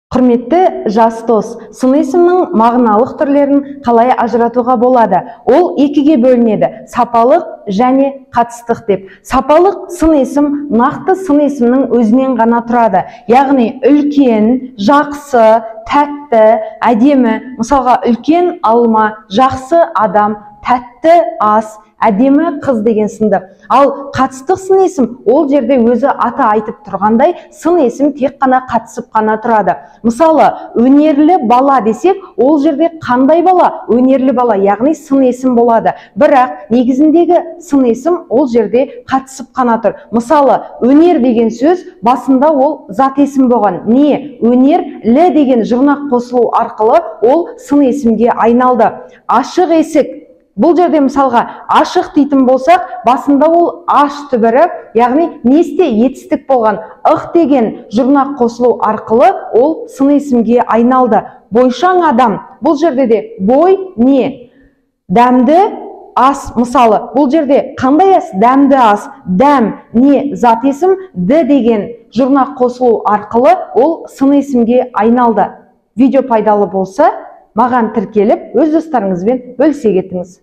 Құрметті жас дос, сын есімнің мағыналық түрлерін қалай ажыратуға болады? Ол екіге бөлінеді: сапалық және қатыстық деп. Сапалық сын есім нақты сын есімнің өзінен ғана тұрады. Яғни үлкен, жақсы, тәтті, әдемі. Мысалға, үлкен алма, жақсы адам, тәтті ас, әдемі қыз деген сынды. Ал қатыстық сын есім ол жерде өзі аты айтып тұрғандай, сын есім тек қана қатысып қана тұрады. Мысалы, өнерлі бала десек, ол жерде қандай бала? Өнерлі бала, яғни сын есім болады. Бірақ негізіндегі сын есім ол жерде қатысып қана тұр. Мысалы, өнер деген сөз басында ол зат есім болған. Не? Өнерлі деген жұрнақ қосылу арқылы ол сын есімге айналды. Ашық есік. Бұл жерде мысалға ашық дейтін болсақ, басында ол аш түбірі, яғни несте етістік болған. Ық деген жұрнақ қосылу арқылы ол сын есімге айналды. Бойшаң адам. Бұл жерде де бой не? Дәмді ас. Мысалы, бұл жерде қандай ас? Дәмді ас. Дәм не? Зат есім. Д деген жұрнақ қосылу арқылы ол сын есімге айналды. Видео пайдалы болса, маған тіркеліп, өз достарыңызбен бөлісе кетіңіз.